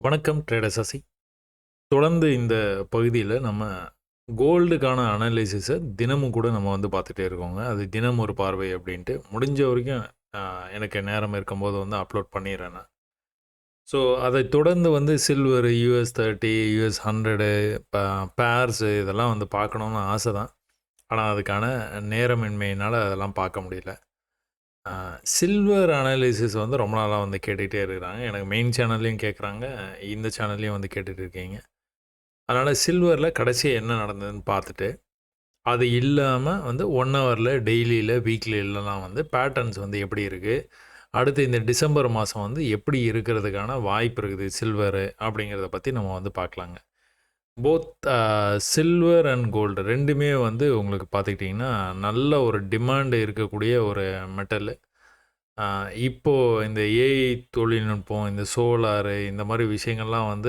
வணக்கம் ட்ரேடர் சசி. தொடர்ந்து இந்த பகுதியில் நம்ம கோல்டுக்கான அனலைசிஸை தினமும் கூட நம்ம பார்த்துட்டே இருக்கோங்க. அது தினம் ஒரு பார்வை அப்படின்ட்டு முடிஞ்ச வரைக்கும் எனக்கு நேரம் இருக்கும்போது அப்லோட் பண்ணிடுறேன் நான். ஸோ அதை தொடர்ந்து சில்வர், US30, US100, பேர்ஸு இதெல்லாம் பார்க்கணுன்னு ஆசை தான். ஆனால் அதுக்கான நேரமின்மையினால் அதெல்லாம் பார்க்க முடியல. சில்வர் அனாலிசிஸ் ரொம்ப நாளாக கேட்டுக்கிட்டே இருக்கிறாங்க. எனக்கு மெயின் சேனல்லையும் கேட்குறாங்க, இந்த சேனல்லையும் கேட்டுட்டு இருக்கீங்க. அதனால் சில்வரில் கடைசியாக என்ன நடந்ததுன்னு பார்த்துட்டு, அது இல்லாமல் 1 ஹவரில், டெய்லியில், வீக்லியிலலாம் பேட்டர்ன்ஸ் எப்படி இருக்குது, அடுத்து இந்த டிசம்பர் மாதம் எப்படி இருக்கிறதுக்கான வாய்ப்பு இருக்குது சில்வரு அப்படிங்கிறத பற்றி நம்ம பார்க்கலாங்க. போத் சில்வர் அண்ட் கோல்டு ரெண்டுமே உங்களுக்கு பார்த்துக்கிட்டிங்கன்னா நல்ல ஒரு டிமாண்டு இருக்கக்கூடிய ஒரு மெட்டலு. இப்போது இந்த ஏஐ தொழில்நுட்பம், இந்த சோலாரு இந்த மாதிரி விஷயங்கள்லாம்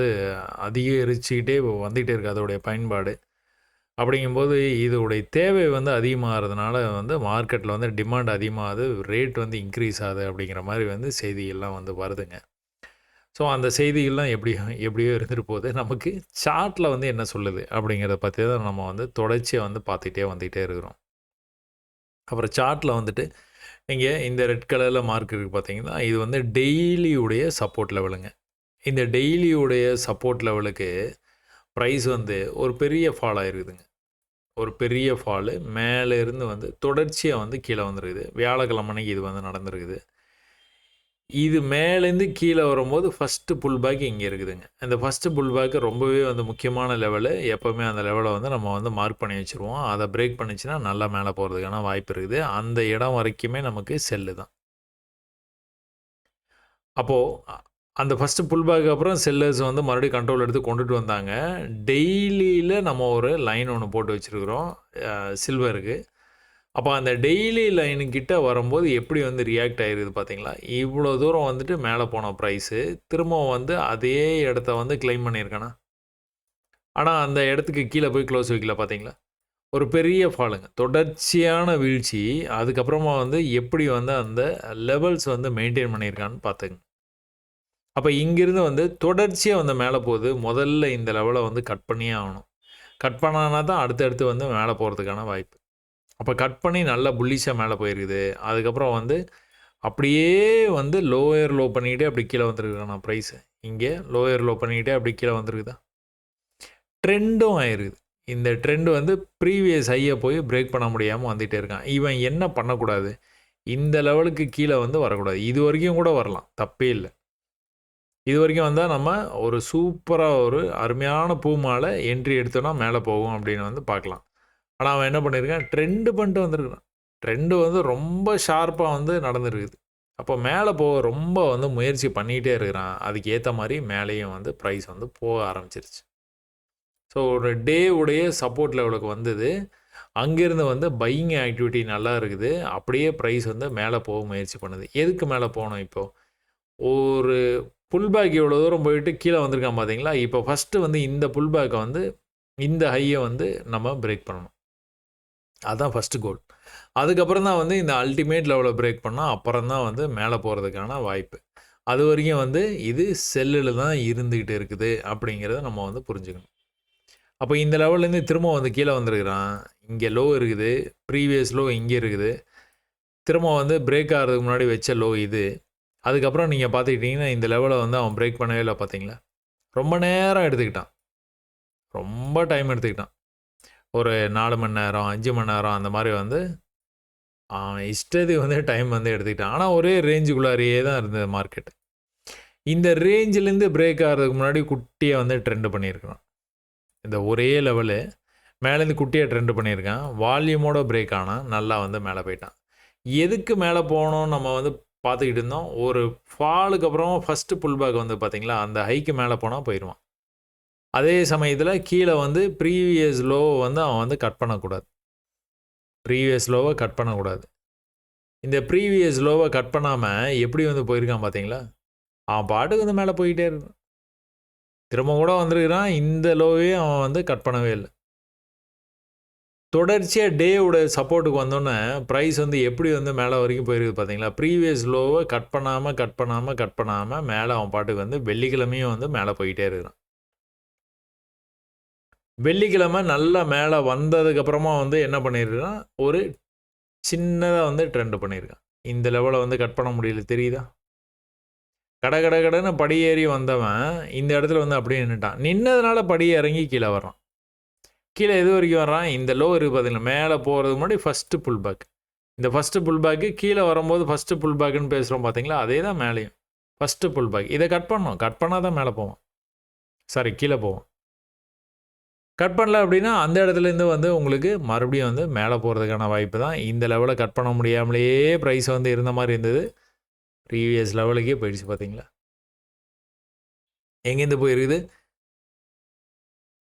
அதிகரிச்சுக்கிட்டே வந்துக்கிட்டே இருக்குது அதோடைய பயன்பாடு. அப்படிங்கும்போது இதோடைய தேவை அதிகமாகிறதுனால மார்க்கெட்டில் டிமாண்ட் அதிகமாகுது, ரேட் இன்க்ரீஸ் ஆகுது அப்படிங்கிற மாதிரி செய்திகள்லாம் வருதுங்க. ஸோ அந்த செய்திகள்லாம் எப்படியோ இருந்துட்டு போகுது. நமக்கு சார்ட்டில் என்ன சொல்லுது அப்படிங்கிறத பற்றி தான் நம்ம தொடர்ச்சியாக பார்த்துக்கிட்டே வந்துகிட்டே இருக்கிறோம். அப்புறம் சார்ட்டில் இங்கே இந்த ரெட் கலரில் மார்க் இருக்குது பார்த்தீங்கன்னா, இது டெய்லியுடைய சப்போர்ட் லெவலுங்க. இந்த டெய்லியுடைய சப்போர்ட் லெவலுக்கு ப்ரைஸ் ஒரு பெரிய ஃபால் ஆகிருக்குதுங்க. ஒரு பெரிய ஃபாலு மேலேருந்து தொடர்ச்சியாக கீழே வந்துருக்குது. வியாழக்கிழமை அன்னைக்கு இது நடந்திருக்குது. இது மேலேருந்து கீழே வரும்போது ஃபஸ்ட்டு புல் பேக் இங்கே இருக்குதுங்க. இந்த ஃபஸ்ட்டு புல் பேக்கு ரொம்பவே முக்கியமான லெவலு. எப்போவுமே அந்த லெவலை நம்ம மார்க் பண்ணி வச்சுருவோம். அதை பிரேக் பண்ணிச்சுன்னா நல்லா மேலே போகிறதுக்கான வாய்ப்பு இருக்குது. அந்த இடம் வரைக்குமே நமக்கு செல்லு தான். அப்போது அந்த ஃபஸ்ட்டு புல் பேக்கு அப்புறம் செல்லர்ஸ் மறுபடியும் கண்ட்ரோல் எடுத்து கொண்டுட்டு வந்தாங்க. டெய்லியில் நம்ம ஒரு லைன் ஒன்று போட்டு வச்சுருக்குறோம் சில்வருக்கு. அப்போ அந்த டெய்லி லைனுக்கிட்ட வரும்போது எப்படி ரியாக்ட் ஆகிருக்குது பார்த்தீங்களா? இவ்வளோ தூரம் மேலே போன ப்ரைஸு திரும்பவும் அதே இடத்த கிளைம் பண்ணியிருக்கானா? ஆனால் அந்த இடத்துக்கு கீழே போய் க்ளோஸ் வைக்கல பார்த்தீங்களா? ஒரு பெரிய ஃபாலுங்க. தொடர்ச்சியான வீழ்ச்சி. அதுக்கப்புறமா எப்படி அந்த லெவல்ஸ் மெயின்டைன் பண்ணியிருக்கான்னு பார்த்துங்க. அப்போ இங்கேருந்து தொடர்ச்சியாக மேலே போகுது. முதல்ல இந்த லெவலை கட் பண்ணியே ஆகணும். கட் பண்ணானா தான் அடுத்தடுத்து மேலே போகிறதுக்கான வாய்ப்பு. அப்போ கட் பண்ணி நல்லா புல்லிஷாக மேலே போயிருக்குது. அதுக்கப்புறம் அப்படியே லோயர் லோ பண்ணிக்கிட்டே அப்படி கீழே வந்துருக்குறாண்ணா ப்ரைஸு. இங்கே லோயர் லோ பண்ணிக்கிட்டே அப்படி கீழே வந்துருக்குதா? ட்ரெண்டும் ஆயிருக்குது. இந்த ட்ரெண்டு ப்ரீவியஸ் ஹையை போய் பிரேக் பண்ண முடியாமல் வந்துகிட்டே இருக்கான். இவன் என்ன பண்ணக்கூடாது? இந்த லெவலுக்கு கீழே வரக்கூடாது. இது வரைக்கும் கூட வரலாம், தப்பே இல்லை. இது வரைக்கும் வந்தால் நம்ம ஒரு சூப்பராக ஒரு அருமையான பூ மாலை என்ட்ரி எடுத்தோன்னா மேலே போகும் அப்படின்னு பார்க்கலாம். ஆனால் அவன் என்ன பண்ணியிருக்கான், ட்ரெண்டு பண்ணிட்டு வந்திருக்கான். ட்ரெண்டு ரொம்ப ஷார்ப்பாக நடந்துருக்குது. அப்போ மேலே போக ரொம்ப முயற்சி பண்ணிகிட்டே இருக்கிறான். அதுக்கு ஏற்ற மாதிரி மேலேயும் ப்ரைஸ் போக ஆரம்பிச்சிருச்சு. ஸோ ஒரு டே உடைய சப்போர்ட் லெவலுக்கு வந்தது. அங்கேருந்து பையிங் ஆக்டிவிட்டி நல்லா இருக்குது. அப்படியே ப்ரைஸ் மேலே போக முயற்சி பண்ணுது. எதுக்கு மேலே போகணும் இப்போது? ஒரு புல் பேக் இவ்வளோ தூரம் போயிட்டு கீழே வந்திருக்கான் பார்த்தீங்களா? இப்போ ஃபஸ்ட்டு இந்த புல் பேக்கை இந்த ஹையை நம்ம பிரேக் பண்ணணும். அதுதான் ஃபஸ்ட்டு கோல். அதுக்கப்புறம் தான் இந்த அல்டிமேட் லெவலை பிரேக் பண்ணால் அப்புறம் தான் மேலே போகிறதுக்கான வாய்ப்பு. அது வரைக்கும் இது செல்லில் தான் இருந்துக்கிட்டு இருக்குது அப்படிங்கிறத நம்ம புரிஞ்சுக்கணும். அப்போ இந்த லெவல்லேருந்து திரும்ப கீழே வந்துருக்கிறான். இங்கே லோ இருக்குது, ப்ரீவியஸ் லோ இங்கே இருக்குது. திரும்ப பிரேக் ஆகிறதுக்கு முன்னாடி வச்ச லோ இது. அதுக்கப்புறம் நீங்கள் பார்த்துக்கிட்டிங்கன்னா இந்த லெவலை அவன் பிரேக் பண்ணவே இல்லை பார்த்தீங்களா? ரொம்ப நேரம் எடுத்துக்கிட்டான். ரொம்ப டைம் எடுத்துக்கிட்டான். ஒரு 4 மணி நேரம், 5 மணி நேரம் அந்த மாதிரி இஷ்டத்துக்கு டைம் எடுத்துக்கிட்டான். ஆனால் ஒரே ரேஞ்சுக்குள்ளாரியே தான் இருந்தது மார்க்கெட். இந்த ரேஞ்சிலேருந்து பிரேக் ஆகிறதுக்கு முன்னாடி குட்டியாக ட்ரெண்டு பண்ணியிருக்கான். இந்த ஒரே லெவலு மேலேருந்து குட்டியாக ட்ரெண்டு பண்ணியிருக்கான். வால்யூமோட பிரேக் ஆனால் நல்லா மேலே போயிட்டான். எதுக்கு மேலே போகணும்னு நம்ம பார்த்துக்கிட்டு இருந்தோம். ஒரு ஃபாலுக்கு அப்புறம் ஃபஸ்ட்டு புல் பேக் பார்த்தீங்களா, அந்த ஹைக்கு மேலே போனால் போயிடுவான். அதே சமயத்தில் கீழே ப்ரீவியஸ் லோவை அவன் கட் பண்ணக்கூடாது. ப்ரீவியஸ் லோவை கட் பண்ணக்கூடாது. இந்த ப்ரீவியஸ் லோவை கட் பண்ணாமல் எப்படி போயிருக்கான் பார்த்தீங்களா? அவன் பாட்டுக்கு மேலே போயிட்டே இருக்கான். திரும்ப கூட வந்திருக்கிறான். இந்த லோவே அவன் கட் பண்ணவே இல்லை. தொடர்ச்சியாக டேவோட சப்போர்ட்டுக்கு வந்தோன்னே ப்ரைஸ் வந்து எப்படி வந்து மேலே வரைக்கும் போயிருக்குது பார்த்தீங்களா? ப்ரீவியஸ் லோவை கட் பண்ணாமல் மேலே அவன் பாட்டுக்கு வந்து வெள்ளிக்கிழமையும் வந்து மேலே போயிட்டே இருக்கிறான். வெள்ளிக்கிழமை நல்லா மேலே வந்ததுக்கப்புறமா வந்து என்ன பண்ணியிருக்கான், ஒரு சின்னதாக வந்து ட்ரெண்ட் பண்ணியிருக்கான். இந்த லெவலை வந்து கட் பண்ண முடியல, தெரியுதா? கடன்னு படி ஏறி வந்தவன் இந்த இடத்துல வந்து அப்படியே நின்றுட்டான். நின்னதுனால படி இறங்கி கீழே வர்றான். கீழே எது வரைக்கும் வர்றான், இந்த லோ இருக்குது பார்த்தீங்களா, மேலே போகிறதுக்கு முன்னாடி ஃபஸ்ட்டு புல் பேக். இந்த ஃபஸ்ட்டு புல் பேக்கு கீழே வரும்போது ஃபஸ்ட்டு புல் பேக்குன்னு பேசுகிறோம் பார்த்தீங்களா, அதே தான் மேலேயும் ஃபஸ்ட்டு புல் பேக். இதை கட் பண்ணணும், கட் பண்ணால் தான் மேலே போவோம், சாரி கீழே போவோம். கட் பண்ணல அப்படின்னா அந்த இடத்துலேருந்து வந்து உங்களுக்கு மறுபடியும் வந்து மேலே போகிறதுக்கான வாய்ப்பு தான். இந்த லெவலை கட் பண்ண முடியாமலேயே ப்ரைஸ் வந்து இருந்த மாதிரி இருந்தது. ப்ரீவியஸ் லெவலுக்கே போயிடுச்சு பார்த்தீங்களா, எங்கேருந்து போயிருக்குது.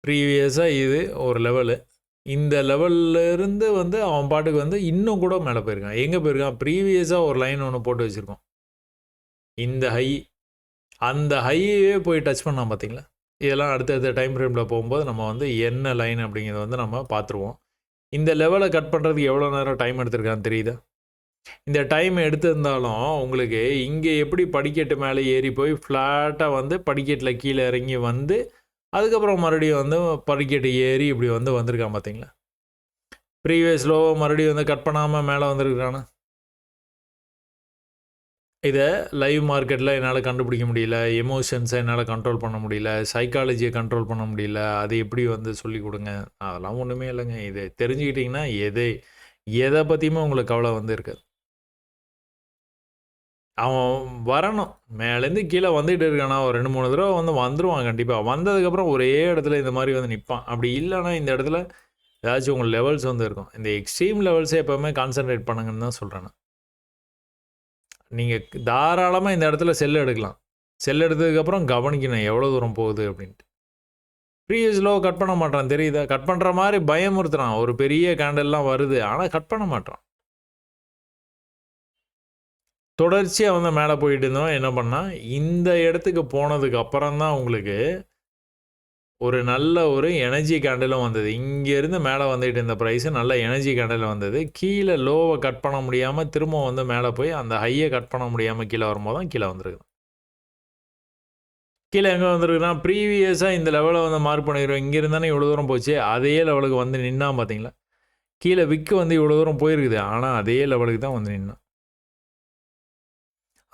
ப்ரீவியஸாக இது ஒரு லெவலு, இந்த லெவல்லேருந்து வந்து அவன் பாட்டுக்கு வந்து இன்னும் கூட மேலே போயிருக்கான். எங்கே போயிருக்கான், ப்ரீவியஸாக ஒரு லைன் ஒன்று போட்டு வச்சுருக்கோம், இந்த ஹை, அந்த ஹையே போய் டச் பண்ணான் பார்த்தீங்களா. இதெல்லாம் அடுத்தடுத்த டைம் ஃப்ரேமில் போகும்போது நம்ம வந்து என்ன லைன் அப்படிங்கிறத வந்து நம்ம பார்த்துருவோம். இந்த லெவலை கட் பண்ணுறதுக்கு எவ்வளோ நேரம் டைம் எடுத்திருக்கான்னு தெரியுதா? இந்த டைம் எடுத்திருந்தாலும் உங்களுக்கு இங்கே எப்படி படிக்கட்டு மேலே ஏறி போய் ஃப்ளாட்டாக வந்து படிக்கட்டில் கீழே இறங்கி வந்து அதுக்கப்புறம் மறுபடியும் வந்து படிக்கட்டு ஏறி இப்படி வந்து வந்திருக்கான் பார்த்தீங்களா. ப்ரீவியஸ் லோவை மறுபடியும் வந்து கட் பண்ணாமல் மேலே வந்திருக்கிறானா. இதை லைவ் மார்க்கெட்டில் என்னால் கண்டுபிடிக்க முடியல, எமோஷன்ஸை என்னால் கண்ட்ரோல் பண்ண முடியல, சைக்காலஜியை கண்ட்ரோல் பண்ண முடியல, அது எப்படி வந்து சொல்லிக் கொடுங்க, அதெல்லாம் ஒன்றுமே இல்லைங்க. இதை தெரிஞ்சுக்கிட்டிங்கன்னா எதை பற்றியுமே உங்களுக்கு கவலை வந்து இருக்காது. அவன் வரணும், மேலேருந்து கீழே வந்துகிட்டு இருக்கானா, ஒரு 2-3 தடவை வந்து வந்துடுவான் கண்டிப்பாக. வந்ததுக்கப்புறம் ஒரே இடத்துல இந்த மாதிரி வந்து நிற்பான். அப்படி இல்லைன்னா இந்த இடத்துல ஏதாச்சும் உங்கள் லெவல்ஸ் வந்து இருக்கும். இந்த எக்ஸ்ட்ரீம் லெவல்ஸை எப்போவுமே கான்சன்ட்ரேட் பண்ணுங்கன்னு தான் சொல்கிறேன் நான். நீங்கள் தாராளமாக இந்த இடத்துல செல் எடுக்கலாம். செல் எடுத்ததுக்கப்புறம் கவனிக்கணும் எவ்வளோ தூரம் போகுது அப்படின்ட்டு. ப்ரீவியஸ் லோ கட் பண்ண மாட்டான், தெரியுதா? கட் பண்ணுற மாதிரி பயமுறுத்துறான், ஒரு பெரிய கேண்டல்லாம் வருது, ஆனால் கட் பண்ண மாட்டான். தொடர்ச்சியாக வந்து மேலே போயிட்டு இருந்தோம். என்ன பண்ணால் இந்த இடத்துக்கு போனதுக்கு அப்புறம் தான் உங்களுக்கு ஒரு நல்ல ஒரு எனர்ஜி கேண்டலும் வந்தது. இங்கேருந்து மேலே வந்துட்டு இருந்த ப்ரைஸு நல்ல எனர்ஜி கேண்டில் வந்தது. கீழே லோவை கட் பண்ண முடியாமல் திரும்ப வந்து மேலே போய் அந்த ஹையை கட் பண்ண முடியாமல் கீழே வரும்போது தான் கீழே வந்துருக்கு. கீழே எங்கே வந்துருக்குன்னா ப்ரீவியஸாக இந்த லெவலை வந்து மார்க் பண்ணிடுவோம். இங்கே இருந்தானே இவ்வளோ தூரம் போச்சு, அதே லெவலுக்கு வந்து நின்னா பார்த்தீங்களா. கீழே விக்கு வந்து இவ்வளோ தூரம் போயிருக்குது, ஆனால் அதே லெவலுக்கு தான் வந்து நின்னா.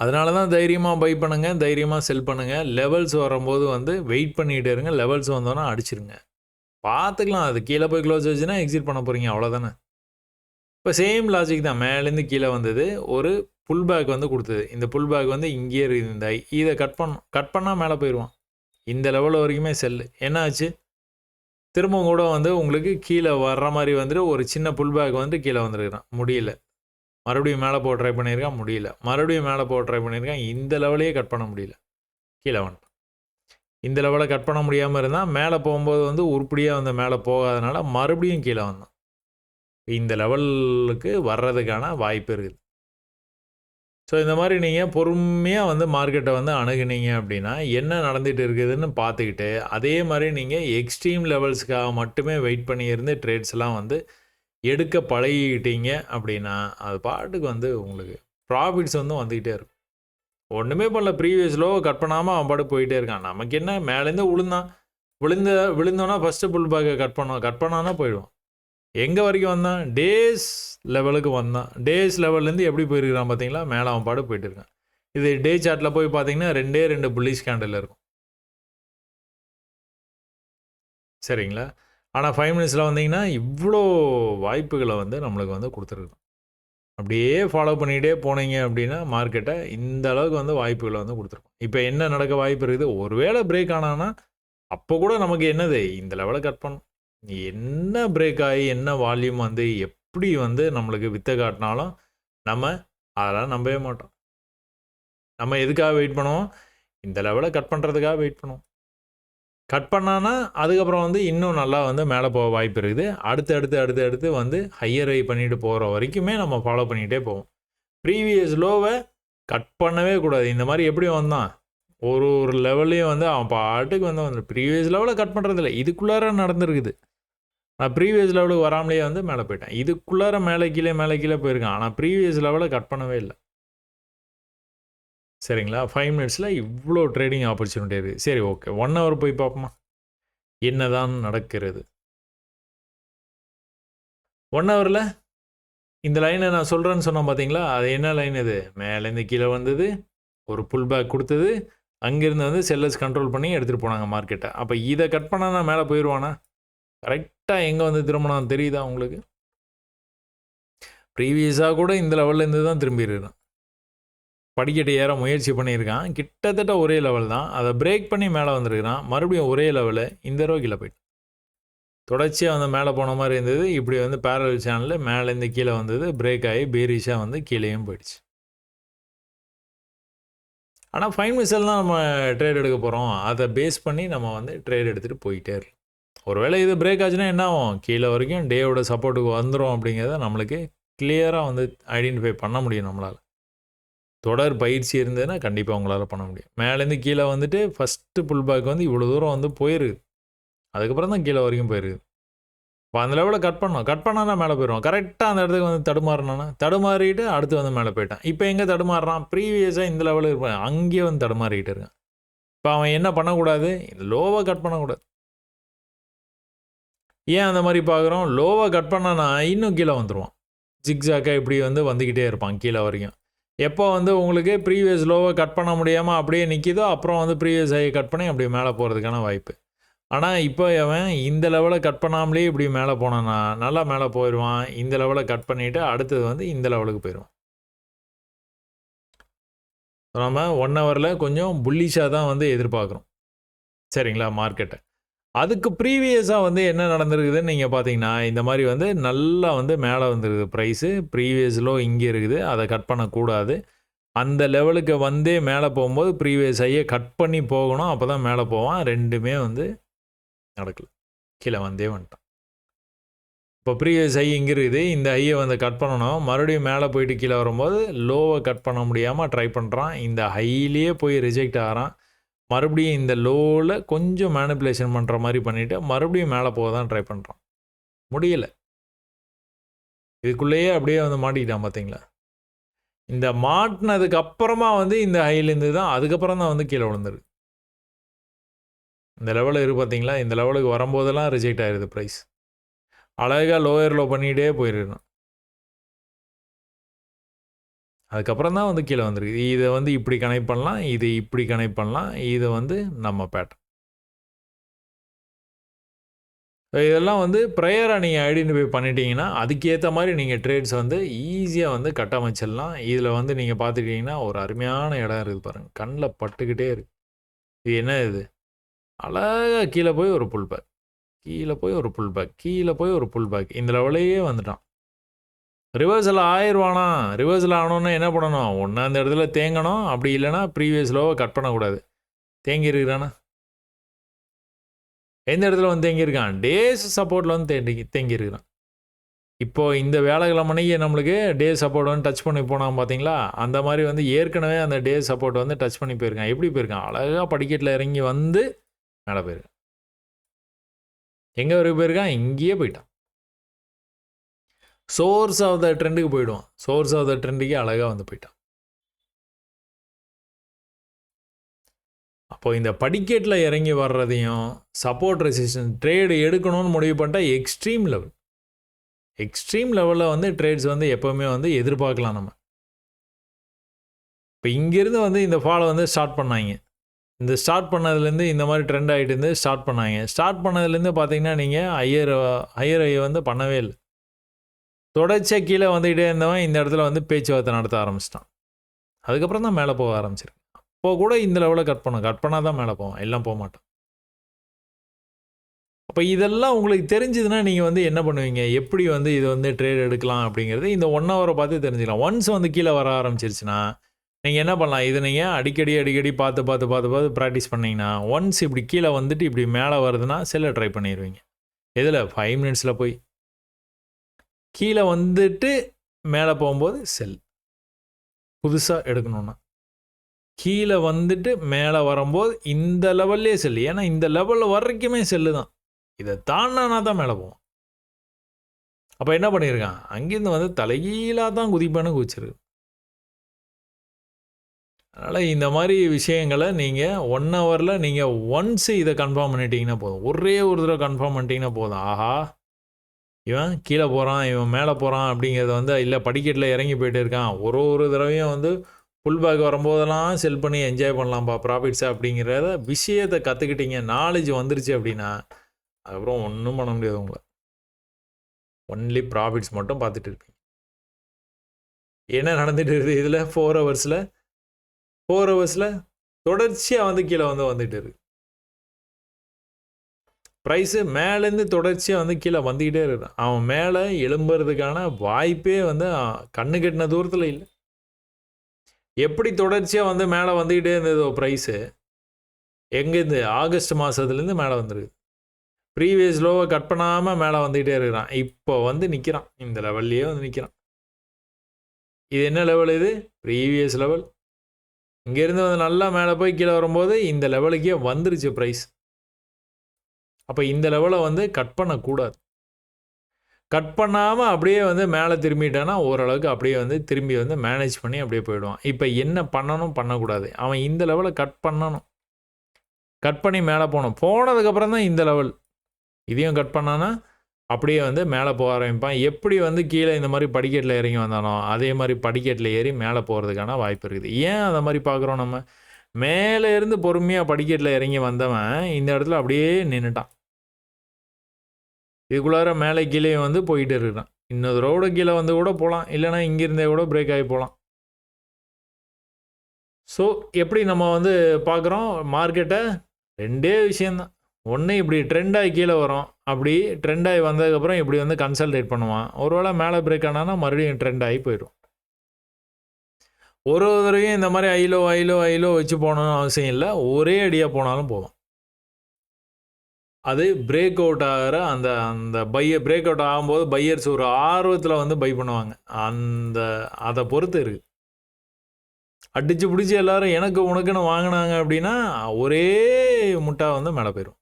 அதனால தான் தைரியமாக பை பண்ணுங்கள், தைரியமாக செல் பண்ணுங்கள். லெவல்ஸ் வரும்போது வந்து வெயிட் பண்ணிகிட்டே இருங்க. லெவல்ஸ் வந்தோன்னா அடிச்சிருங்க, பார்த்துக்கலாம். அது கீழே போய் க்ளோஸ் வச்சுன்னா எக்ஸிட் பண்ண போகிறீங்க, அவ்வளோதானே. இப்போ சேம் லாஜிக் தான். மேலேருந்து கீழே வந்தது, ஒரு புல் பேக் வந்து கொடுத்தது. இந்த புல் பேக் வந்து இங்கேயே இருக்குது. இந்த இதை கட் பண்ணால் மேலே போயிடுவான். இந்த லெவல் வரைக்குமே செல்லு. என்ன ஆச்சு, திரும்ப கூட வந்து உங்களுக்கு கீழே வர்ற மாதிரி வந்துட்டு ஒரு சின்ன புல் பேக் வந்து கீழே வந்துருக்கிறான், முடியல. மறுபடியும் மேலே போக ட்ரை பண்ணியிருக்கான், முடியல. மறுபடியும் மேலே போக ட்ரை பண்ணியிருக்கான், இந்த லெவலையே கட் பண்ண முடியல, கீழே வந்துட்டான். இந்த லெவலை கட் பண்ண முடியாமல் இருந்தால் மேலே போகும்போது வந்து உருப்படியாக வந்து மேலே போகாதனால மறுபடியும் கீழே வந்தான். இந்த லெவலுக்கு வர்றதுக்கான வாய்ப்பு இருக்குது. ஸோ இந்த மாதிரி நீங்கள் பொறுமையாக வந்து மார்க்கெட்டை வந்து அணுகுனீங்க அப்படின்னா என்ன நடந்துகிட்டு இருக்குதுன்னு பார்த்துக்கிட்டு அதே மாதிரி நீங்கள் எக்ஸ்ட்ரீம் லெவல்ஸுக்காக மட்டுமே வெயிட் பண்ணியிருந்து ட்ரேட்ஸ்லாம் வந்து எடுக்க பழகிக்கிட்டீங்க அப்படின்னா அது பாட்டுக்கு வந்து உங்களுக்கு ப்ராஃபிட்ஸ் வந்து வந்துக்கிட்டே இருக்கும். ஒன்றுமே பண்ணல, ப்ரீவியஸ் லோவை கட் பண்ணாமல் அவன் பாட்டு போயிட்டே இருக்கான். நமக்கு என்ன, மேலேருந்து விழுந்தோன்னா ஃபஸ்ட்டு புல் பேக்கை கட் பண்ணான்னா போயிடுவான். எங்கே வரைக்கும் வந்தான், டேஸ் லெவலுக்கு வந்தான். டேஸ் லெவல்லேருந்து எப்படி போயிருக்கிறான் பார்த்தீங்களா, மேலே அவன் பாட்டு போயிட்டு இருக்கான். இது டே சார்ட்டில் போய் பார்த்தீங்கன்னா 2 புல்லிஷ் கேண்டில் இருக்கும், சரிங்களா. ஆனால் 5 மினிட்ஸில் வந்தீங்கன்னா இவ்வளோ வாய்ப்புகளை வந்து நம்மளுக்கு வந்து கொடுத்துருக்கோம். அப்படியே ஃபாலோ பண்ணிகிட்டே போனீங்க அப்படின்னா மார்க்கெட்டை இந்த அளவுக்கு வந்து வாய்ப்புகளை வந்து கொடுத்துருக்கோம். இப்போ என்ன நடக்க வாய்ப்பு இருக்குது, ஒருவேளை பிரேக் ஆனான்னா அப்போ கூட நமக்கு என்னது, இந்த லெவலை கட் பண்ணும். என்ன பிரேக் ஆகி என்ன வால்யூம் வந்து எப்படி வந்து நம்மளுக்கு வித்தை காட்டினாலும் நம்ம அதெல்லாம் நம்பவே மாட்டோம். நம்ம எதுக்காக வெயிட் பண்ணுவோம், இந்த லெவலை கட் பண்ணுறதுக்காக வெயிட் பண்ணுவோம். கட் பண்ணான்னா அதுக்கப்புறம் வந்து இன்னும் நல்லா வந்து மேலே போக வாய்ப்பு இருக்குது. அடுத்து வந்து ஹையர் ஹை பண்ணிட்டு போகிற வரைக்குமே நம்ம ஃபாலோ பண்ணிகிட்டே போவோம். ப்ரீவியஸ் லோவை கட் பண்ணவே கூடாது. இந்த மாதிரி எப்படி வந்தான், ஒரு லெவல்லையும் வந்து அவன் பாட்டுக்கு வந்து ப்ரீவியஸ் லெவலை கட் பண்ணுறதில்ல, இதுக்குள்ளார நடந்துருக்குது. நான் ப்ரீவியஸ் லெவலுக்கு வராமலேயே வந்து மேலே போயிட்டேன். இதுக்குள்ளார மேலே கீழே போயிருக்கேன். ஆனால் ப்ரீவியஸ் லெவலை கட் பண்ணவே இல்லை. சரிங்களா? 5 மினிட்ஸில் இவ்வளோ ட்ரேடிங் ஆப்பர்ச்சுனிட்டி இருக்குது. சரி, ஓகே. 1 ஹவர் போய் பார்ப்போமா என்னதான் நடக்கிறது. 1 ஹவரில் இந்த லைனை நான் சொல்கிறேன்னு சொன்னேன் பார்த்தீங்களா, அது என்ன லைன் இது? மேலேருந்து கீழே வந்தது, ஒரு புல் பேக் கொடுத்தது, அங்கேருந்து வந்து செல்லர்ஸ் கண்ட்ரோல் பண்ணி எடுத்துகிட்டு போனாங்க மார்க்கெட்டை. அப்போ இதை கட் பண்ணால் நான் மேலே போயிடுவானா? கரெக்டாக எங்கே வந்து திரும்பினான் தெரியுதா உங்களுக்கு? ப்ரீவியஸாக கூட இந்த லெவல்லேருந்து தான் திரும்பியிருக்கான். படிக்கட்டு ஏற முயற்சி பண்ணியிருக்கான். கிட்டத்தட்ட ஒரே லெவல் தான். அதை பிரேக் பண்ணி மேலே வந்திருக்கிறான். மறுபடியும் ஒரே லெவலு இந்த தடவை கீழே போயிட்டு தொடர்ச்சியாக வந்து மேலே போன மாதிரி இருந்தது. இப்படி வந்து பேரல் சேனலில் மேலேருந்து கீழே வந்தது, பிரேக் ஆகி பேரிஷாக வந்து கீழேயும் போயிடுச்சு. ஆனால் ஃபைன் மிஷல் தான் நம்ம ட்ரேட் எடுக்க போகிறோம். அதை பேஸ் பண்ணி நம்ம வந்து ட்ரேட் எடுத்துகிட்டு போயிட்டே இருக்கலாம். ஒருவேளை இது பிரேக் ஆச்சுன்னா என்ன ஆகும்? கீழே வரைக்கும் டேவோட சப்போர்ட்டுக்கு வந்துடும் அப்படிங்கிறத நம்மளுக்கு கிளியராக வந்து ஐடென்டிஃபை பண்ண முடியும் நம்மளால். தொடர் பயிற்சி இருந்ததுன்னா கண்டிப்பாக உங்களால் பண்ண முடியும். மேலேருந்து கீழே வந்துட்டு ஃபஸ்ட்டு புல் பேக் வந்து இவ்வளோ தூரம் வந்து போயிருக்குது. அதுக்கப்புறம் தான் கீழே வரைக்கும் போயிருக்குது. இப்போ அந்த லெவலில் கட் பண்ணோம். கட் பண்ணால் தான் மேலே போயிடுவோம். கரெக்டாக அந்த இடத்துக்கு வந்து தடுமாறிட்டு அடுத்து வந்து மேலே போயிட்டான். இப்போ எங்கே தடுமாறுறான்? ப்ரீவியஸாக இந்த லெவலில் இருப்பான், அங்கேயே வந்து தடுமாறிக்கிட்டு இருக்கான். இப்போ அவன் என்ன பண்ணக்கூடாது? லோவாக கட் பண்ணக்கூடாது. ஏன் அந்த மாதிரி பார்க்குறோம்? லோவாக கட் பண்ணானா இன்னும் கீழே வந்துடுவான். ஜிக்ஸாக்காக இப்படி வந்து வந்துக்கிட்டே இருப்பான் கீழே வரைக்கும். எப்போ வந்து உங்களுக்கு ப்ரீவியஸ் லோவை கட் பண்ண முடியாமல் அப்படியே நிற்கிதோ, அப்புறம் வந்து ப்ரீவியஸ் ஹையை கட் பண்ணி அப்படியே மேலே போகிறதுக்கான வாய்ப்பு. ஆனால் இப்போ அவன் இந்த லெவலை கட் பண்ணாமலே இப்படி மேலே போனான்னா நல்லா மேலே போயிடுவான். இந்த லெவலை கட் பண்ணிவிட்டு அடுத்தது வந்து இந்த லெவலுக்கு போயிடுவான். நம்ம 1 ஹவரில் கொஞ்சம் புல்லிஷாக தான் வந்து எதிர்பார்க்குறோம். சரிங்களா? மார்க்கெட்டை அதுக்கு ப்ரீவியஸாக வந்து என்ன நடந்திருக்குதுன்னு நீங்கள் பார்த்தீங்கன்னா, இந்த மாதிரி வந்து நல்லா வந்து மேலே வந்துருக்குது ப்ரைஸு. ப்ரீவியஸ் லோ இங்கே இருக்குது, அதை கட் பண்ணக்கூடாது. அந்த லெவலுக்கு வந்தே மேலே போகும்போது ப்ரீவியஸ் ஹையை கட் பண்ணி போகணும். அப்போ தான் மேலே போவான். ரெண்டுமே வந்து நடக்கல. கீழே வந்தே வந்துட்டான். இப்போ ப்ரீவியஸ் ஹை இங்கே இருக்குது, இந்த ஹையை வந்து கட் பண்ணணும். மறுபடியும் மேலே போயிட்டு கீழே வரும்போது லோவை கட் பண்ண முடியாமல் ட்ரை பண்ணுறான். இந்த ஹையிலேயே போய் ரிஜெக்ட் ஆகிறான். மறுபடியும் இந்த லோவில் கொஞ்சம் மேனிப்புலேஷன் பண்ணுற மாதிரி பண்ணிவிட்டு மறுபடியும் மேலே போக தான் ட்ரை பண்ணுறான். முடியலை. இதுக்குள்ளேயே அப்படியே வந்து மாட்டிக்கிட்டான் பார்த்தீங்களா? இந்த மாட்டினதுக்கு அப்புறமா வந்து இந்த ஹைலேருந்து தான் அதுக்கப்புறம் தான் வந்து கீழே விழுந்துருக்கு. இந்த லெவலில் இருக்குது பார்த்தீங்களா? இந்த லெவலுக்கு வரும்போதெல்லாம் ரிஜெக்ட் ஆகிடுது ப்ரைஸ். அழகாக லோயர் லோ பண்ணிகிட்டே போயிடணும். அதுக்கப்புறம் தான் வந்து கீழே வந்துருக்கு. இதை வந்து இப்படி கனெக்ட் பண்ணலாம், இது இப்படி கனெக்ட் பண்ணலாம். இது வந்து நம்ம பேட்டர்ன். இதெல்லாம் வந்து ப்ரையராக நீங்கள் ஐடென்டிஃபை பண்ணிட்டீங்கன்னா அதுக்கேற்ற மாதிரி நீங்கள் ட்ரேட்ஸ் வந்து ஈஸியாக வந்து கட்டமைச்சிடலாம். இதில் வந்து நீங்கள் பார்த்துக்கிட்டிங்கன்னா ஒரு அருமையான இடம் இருக்குது பாருங்கள். கண்ணில் பட்டுக்கிட்டே இருக்குது. இது என்ன இது? அழகாக கீழே போய் ஒரு புல் பேக், கீழே போய் ஒரு புல் பேக், கீழே போய் ஒரு புல் பேக். இந்த லெவலையே வந்துட்டான். ரிவர்ஸில் ஆயிடுவானா? ரிவர்ஸில் ஆகணுன்னா என்ன பண்ணணும்? ஒன்று அந்த இடத்துல தேங்கணும். அப்படி இல்லைனா ப்ரீவியஸ் லோவை கட் பண்ணக்கூடாது. தேங்கி இருக்கிறானா? எந்த இடத்துல வந்து தேங்கியிருக்கான்? டேஸ் சப்போர்ட்டில் வந்து தேங்கியிருக்கிறான். இப்போது இந்த வேலைக்கிழமைக்கு நம்மளுக்கு டே சப்போர்ட் வந்து டச் பண்ணி போனான் பார்த்தீங்களா? அந்த மாதிரி வந்து ஏற்கனவே அந்த டே சப்போர்ட் வந்து டச் பண்ணி போயிருக்கான். எப்படி போயிருக்கான்? அழகாக படிக்கட்டில் இறங்கி வந்து மேலே போயிருக்கான். எங்கே வரைக்கும் போயிருக்கான்? இங்கேயே போயிட்டான். சோர்ஸ் ஆஃப் த ட்ரெண்டுக்கு போயிடுவான். சோர்ஸ் ஆஃப் த ட்ரெண்டுக்கு அழகாக வந்து போயிட்டான். அப்போது இந்த படிக்கட்டில் இறங்கி வர்றதையும் சப்போர்ட் ரெசிஸ்டன்ஸ் ட்ரேடு எடுக்கணும்னு முடிவு பண்ணிட்டால் எக்ஸ்ட்ரீம் லெவலில் வந்து ட்ரேட்ஸ் வந்து எப்போவுமே வந்து எதிர்பார்க்கலாம் நம்ம. இப்போ இங்கேருந்து வந்து இந்த ஃபாலை வந்து ஸ்டார்ட் பண்ணாங்க. இந்த ஸ்டார்ட் பண்ணதுலேருந்து இந்த மாதிரி ட்ரெண்ட் ஆகிட்டு இருந்து ஸ்டார்ட் பண்ணாங்க. ஸ்டார்ட் பண்ணதுலேருந்து பார்த்தீங்கன்னா நீங்கள் ஹையர் ஐ வந்து பண்ணவே இல்லை. தொடர்ச்சியாக கீழே வந்துக்கிட்டே இருந்தவன் இந்த இடத்துல வந்து பேச்சுவார்த்தை நடத்த ஆரம்பிச்சிட்டான். அதுக்கப்புறம் தான் மேலே போக ஆரம்பிச்சிருக்கு. அப்போ கூட இந்த லெவலில் கட் பண்ணால் தான் மேலே போவான், எல்லாம் போக மாட்டான். அப்போ இதெல்லாம் உங்களுக்கு தெரிஞ்சதுன்னா நீங்கள் வந்து என்ன பண்ணுவீங்க? எப்படி வந்து இது வந்து ட்ரேட் எடுக்கலாம் அப்படிங்கிறது இந்த 1 ஹவரை பார்த்து தெரிஞ்சுக்கலாம். ஒன்ஸ் வந்து கீழே வர ஆரம்பிச்சிருச்சுன்னா நீங்கள் என்ன பண்ணலாம்? இதை நீங்கள் அடிக்கடி பார்த்து ப்ராக்டிஸ் பண்ணிங்கன்னா ஒன்ஸ் இப்படி கீழே வந்துட்டு இப்படி மேலே வருதுன்னா செல்லை ட்ரை பண்ணிடுவீங்க. எதில்? 5 மினிட்ஸில் போய் கீழே வந்துட்டு மேலே போகும்போது செல் புதுசாக எடுக்கணுன்னா கீழே வந்துட்டு மேலே வரும்போது இந்த லெவல்லே செல்லு. ஏன்னா இந்த லெவலில் வரைக்குமே செல்லு தான். இதை தாண்டினா தான் மேலே போவோம். அப்போ என்ன பண்ணியிருக்கான், அங்கேருந்து வந்து தலைகீழாக தான் குதிப்பானு குதிச்சிருக்கு. அதனால் இந்த மாதிரி விஷயங்களை நீங்கள் 1 ஹவரில் நீங்கள் ஒன்ஸ் இதை கன்ஃபார்ம் பண்ணிட்டீங்கன்னா போதும். ஒரே ஒரு தடவை கன்ஃபார்ம் பண்ணிட்டீங்கன்னா போதும். ஆஹா, இவன் கீழே போகிறான், இவன் மேலே போகிறான் அப்படிங்கிறத வந்து இல்லை படிக்கட்டில் இறங்கி போயிட்டு இருக்கான். ஒரு தடவையும் வந்து புல் பேக் வரும்போதெல்லாம் செல் பண்ணி என்ஜாய் பண்ணலாம்ப்பா ப்ராஃபிட்ஸை அப்படிங்கிறத விஷயத்தை கற்றுக்கிட்டீங்க, நாலேஜ் வந்துருச்சு அப்படின்னா அதுக்கப்புறம் ஒன்றும் பண்ண முடியாது உங்களை. ஒன்லி ப்ராஃபிட்ஸ் மட்டும் பார்த்துட்டு இருப்பீங்க. என்ன நடந்துட்டு இருக்குது இதில் 4 ஹவர்ஸில் தொடர்ச்சியாக வந்து கீழே வந்துட்டு இருக்கு. ப்ரைஸு மேலேருந்து தொடர்ச்சியாக வந்து கீழே வந்துக்கிட்டே இருக்கான். அவன் மேலே எழும்புறதுக்கான வாய்ப்பே வந்து கண்ணு கெட்டின தூரத்தில் இல்லை. எப்படி தொடர்ச்சியாக வந்து மேலே வந்துக்கிட்டே இருந்ததோ ப்ரைஸு, எங்கேருந்து ஆகஸ்ட் மாதத்துலேருந்து மேலே வந்துருக்கு. ப்ரீவியஸ் லோவை கட் பண்ணாமல் மேலே வந்துக்கிட்டே இருக்கிறான். இப்போ வந்து நிற்கிறான், இந்த லெவல்லையே வந்து நிற்கிறான். இது என்ன லெவல்? இது ப்ரீவியஸ் லெவல். இங்கேருந்து வந்து நல்லா மேலே போய் கீழே வரும்போது இந்த லெவலுக்கே வந்துருச்சு ப்ரைஸ். அப்போ இந்த லெவலை வந்து கட் பண்ணக்கூடாது. கட் பண்ணாமல் அப்படியே வந்து மேலே திரும்பிட்டானா ஓரளவுக்கு அப்படியே வந்து திரும்பி வந்து மேனேஜ் பண்ணி அப்படியே போயிடுவான். இப்போ என்ன பண்ணணும், பண்ணக்கூடாது, அவன் இந்த லெவலை கட் பண்ணணும். கட் பண்ணி மேலே போனதுக்கப்புறம் தான் இந்த லெவல். இதையும் கட் பண்ணானா அப்படியே வந்து மேலே போக ஆரம்பிப்பான். எப்படி வந்து கீழே இந்த மாதிரி படிக்கட்டில் இறங்கி வந்தானோ அதே மாதிரி படிக்கட்டில் ஏறி மேலே போகிறதுக்கான வாய்ப்பு இருக்குது. ஏன் அதை மாதிரி பார்க்குறோம், நம்ம மேலே இருந்து பொறுமையாக படிக்கட்டில் இறங்கி வந்தவன் இந்த இடத்துல அப்படியே நின்றுட்டான். இதுக்குள்ளார மேலே கீழே வந்து போயிட்டு இருக்கிறான். இன்னொரு ரோட கீழே வந்து கூட போகலாம், இல்லைனா இங்கிருந்தே கூட பிரேக் ஆகி போகலாம். ஸோ எப்படி நம்ம வந்து பார்க்குறோம் மார்க்கெட்டை, 2 விஷயந்தான். ஒன்று இப்படி ட்ரெண்டாகி கீழே வரும், அப்படி ட்ரெண்டாகி வந்ததுக்கப்புறம் இப்படி வந்து கன்சல்டேட் பண்ணுவான். ஒருவேளை மேலே பிரேக் ஆனானா மறுபடியும் ட்ரெண்ட் ஆகி போயிடும். ஒரு தடவையும் இந்த மாதிரி ஐலோ வச்சு போகணும்னு அவசியம் இல்லை, ஒரே அடியாக போனாலும் போதும். அது பிரேக் அவுட் ஆகிற அந்த அந்த பிரேக் அவுட் ஆகும்போது பையர்ஸ் ஒரு ஆர்வத்தில் வந்து பை பண்ணுவாங்க. அதை பொறுத்து இருக்குது. அடித்து பிடிச்சி எல்லோரும் எனக்கு உனக்குன்னு வாங்கினாங்க அப்படின்னா ஒரே முட்டா வந்து மேலே போயிடும்.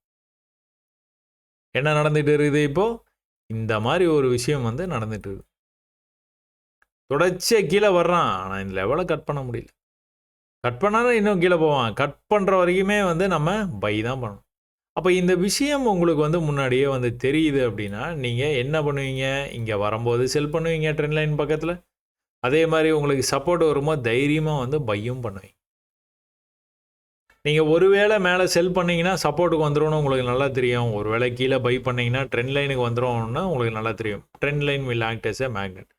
என்ன நடந்துகிட்டு இருக்குது இப்போது? இந்த மாதிரி ஒரு விஷயம் வந்து நடந்துகிட்டு இருக்குது. தொடர்ச்சியாக கீழே வர்றான், ஆனால் இந்த லெவலை கட் பண்ண முடியல. கட் பண்ணாலும் இன்னும் கீழே போவான். கட் பண்ணுற வரைக்குமே வந்து நம்ம பை தான் பண்ணணும். அப்போ இந்த விஷயம் உங்களுக்கு வந்து முன்னாடியே வந்து தெரியுது அப்படின்னா நீங்கள் என்ன பண்ணுவீங்க? இங்கே வரும்போது செல் பண்ணுவீங்க ட்ரெண்ட் லைன் பக்கத்தில். அதே மாதிரி உங்களுக்கு சப்போர்ட் வரும்போது தைரியமாக வந்து பையும் பண்ணுவீங்க. நீங்கள் ஒருவேளை மேலே செல் பண்ணிங்கன்னா சப்போர்ட்டுக்கு வந்துடும்னு உங்களுக்கு நல்லா தெரியும். ஒருவேளை கீழே பை பண்ணிங்கன்னா ட்ரெண்ட் லைனுக்கு வந்துடும்னு உங்களுக்கு நல்லா தெரியும். Trend line will act as a magnet.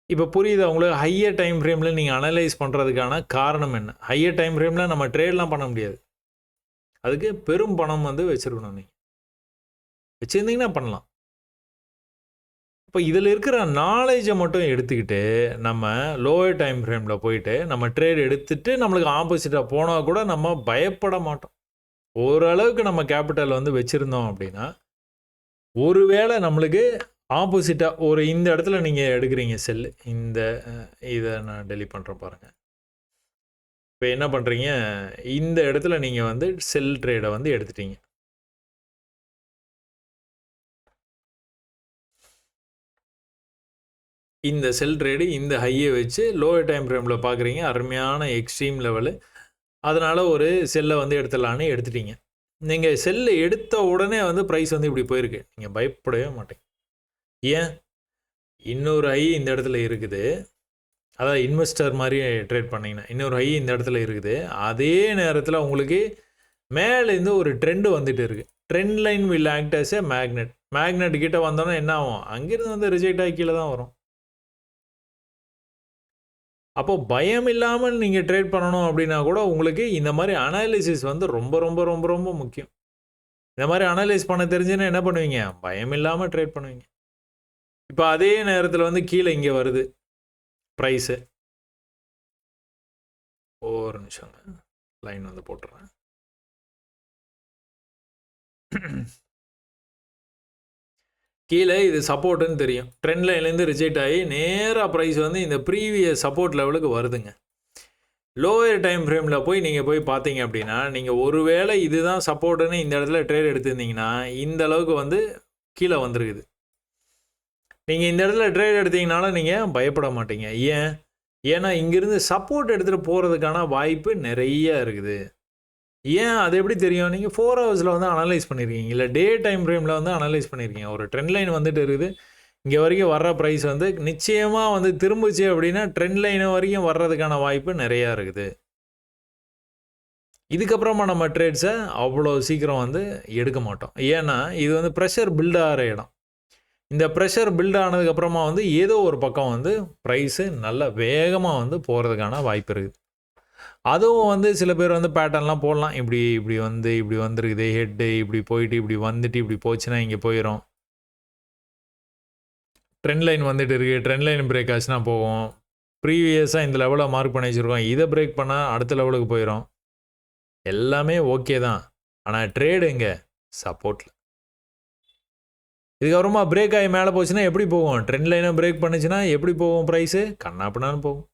இப்போ புரியுது உங்களுக்கு ஹையர் டைம் ஃப்ரேமில் நீங்கள் அனலைஸ் பண்ணுறதுக்கான காரணம் என்ன? ஹையர் டைம் ஃப்ரேமில் நம்ம ட்ரேட்லாம் பண்ண முடியாது. அதுக்கு பெரும் பணம் வந்து வச்சுருக்கணும். நீங்கள் வச்சுருந்தீங்கன்னா பண்ணலாம். இப்போ இதில் இருக்கிற நாலேஜை மட்டும் எடுத்துக்கிட்டு நம்ம லோவர் டைம் ஃப்ரேமில் போயிட்டு நம்ம ட்ரேட் எடுத்துகிட்டு நம்மளுக்கு ஆப்போசிட்டாக போனால் கூட நம்ம பயப்பட மாட்டோம். ஓரளவுக்கு நம்ம கேபிட்டல் வந்து வச்சுருந்தோம் அப்படின்னா ஒருவேளை நம்மளுக்கு ஆப்போசிட்டாக ஒரு இந்த இடத்துல நீங்கள் எடுக்கிறீங்க செல்லு, இதை நான் டெலிட் பண்ணுறேன் பாருங்கள். இப்போ என்ன பண்ணுறீங்க, இந்த இடத்துல நீங்கள் வந்து செல் ட்ரேடை வந்து எடுத்துட்டீங்க. இந்த செல் ட்ரேடு இந்த ஹையை வச்சு லோவர் டைம் ஃப்ரேமில் பார்க்குறீங்க, அருமையான எக்ஸ்ட்ரீம் லெவலு. அதனால் ஒரு செல்லை வந்து எடுத்துடலான்னு எடுத்துட்டீங்க. நீங்கள் செல்லு எடுத்த உடனே வந்து ப்ரைஸ் வந்து இப்படி போயிருக்கு, நீங்கள் பயப்படவே மாட்டீங்க. ஏன்? இன்னொரு ஹை இந்த இடத்துல இருக்குது, அதாவது இன்வெஸ்டர் மாதிரி ட்ரேட் பண்ணிங்கன்னா இன்னொரு ஹை இந்த இடத்துல இருக்குது. அதே நேரத்தில் உங்களுக்கு மேலேருந்து ஒரு ட்ரெண்டு வந்துட்டு இருக்குது. Trend line will act as a magnet. Magnet கிட்ட வந்தோன்னா என்ன ஆகும்? அங்கேருந்து வந்து ரிஜெக்ட் ஆகி கீழே தான் வரும். அப்போது பயம் இல்லாமல் நீங்கள் ட்ரேட் பண்ணணும் அப்படின்னா கூட உங்களுக்கு இந்த மாதிரி அனாலிசிஸ் வந்து ரொம்ப ரொம்ப ரொம்ப ரொம்ப முக்கியம். இந்த மாதிரி அனலைஸ் பண்ண தெரிஞ்சுன்னா என்ன பண்ணுவீங்க? பயம் இல்லாமல் ட்ரேட் பண்ணுவீங்க. இப்போ அதே நேரத்தில் வந்து கீழே இங்கே வருது ப்ரைஸு. ஒரு நிமிஷங்க, லைன் வந்து போட்டுறேன். கீழே இது சப்போர்ட்டுன்னு தெரியும். ட்ரெண்ட் லைன்லேருந்து ரிஜெக்ட் ஆகி நேராக ப்ரைஸ் வந்து இந்த ப்ரீவியஸ் சப்போர்ட் லெவலுக்கு வருதுங்க. லோயர் டைம் ஃப்ரேமில் போய் நீங்கள் போய் பார்த்தீங்க அப்படின்னா நீங்கள் ஒருவேளை இதுதான் சப்போர்ட்டுன்னு இந்த இடத்துல ட்ரேட் எடுத்திருந்தீங்கன்னா இந்த அளவுக்கு வந்து கீழே வந்துருக்குது. நீங்கள் இந்த இடத்துல ட்ரேட் எடுத்தீங்கனாலும் நீங்கள் பயப்பட மாட்டீங்க. ஏன்னா இங்கேருந்து சப்போர்ட் எடுத்துகிட்டு போகிறதுக்கான வாய்ப்பு நிறைய இருக்குது. ஏன் அது எப்படி தெரியும்? நீங்கள் 4 ஹவர்ஸில் வந்து அனலைஸ் பண்ணியிருக்கீங்க, இல்லை டே டைம் ஃப்ரேமில் வந்து அனலைஸ் பண்ணியிருக்கீங்க. ஒரு ட்ரெண்ட் லைன் வந்துட்டு இருக்குது, இங்கே வரைக்கும் வர்ற ப்ரைஸ் வந்து நிச்சயமாக வந்து திரும்பிச்சு அப்படின்னா ட்ரெண்ட் லைன் வரைக்கும் வர்றதுக்கான வாய்ப்பு நிறையா இருக்குது. இதுக்கப்புறமா நம்ம ட்ரேட்ஸை அவ்வளோ சீக்கிரம் வந்து எடுக்க மாட்டோம். ஏன்னா இது வந்து ப்ரெஷர் பில்ட் ஆகிற இடம். இந்த ப்ரெஷர் பில்ட் ஆனதுக்கப்புறமா வந்து ஏதோ ஒரு பக்கம் வந்து ப்ரைஸு நல்ல வேகமாக வந்து போகிறதுக்கான வாய்ப்பு இருக்குது. அதுவும் வந்து சில பேர் வந்து பேட்டர்ன்லாம் போடலாம். இப்படி வந்துருக்குது ஹெட்டு, இப்படி போயிட்டு இப்படி வந்துட்டு இப்படி போச்சுன்னா இங்கே போயிடும். ட்ரெண்ட் லைன் வந்துட்டு இருக்குது, ட்ரெண்ட் லைன் பிரேக் ஆச்சுன்னா போகும். ப்ரீவியஸாக இந்த லெவலை மார்க் பண்ணி வச்சுருக்கோம், இதை பிரேக் பண்ணால் அடுத்த லெவலுக்கு போயிடும். எல்லாமே ஓகே தான். ஆனால் ட்ரேடு எங்கே? சப்போர்ட்டில். இதுக்கப்புறமா பிரேக் ஆகி மேலே போச்சுன்னா எப்படி போகும்? ட்ரெண்ட் லைனை பிரேக் பண்ணிச்சுன்னா எப்படி போகும் ப்ரைஸு? கண்ணாப்பினான்னு போகும்.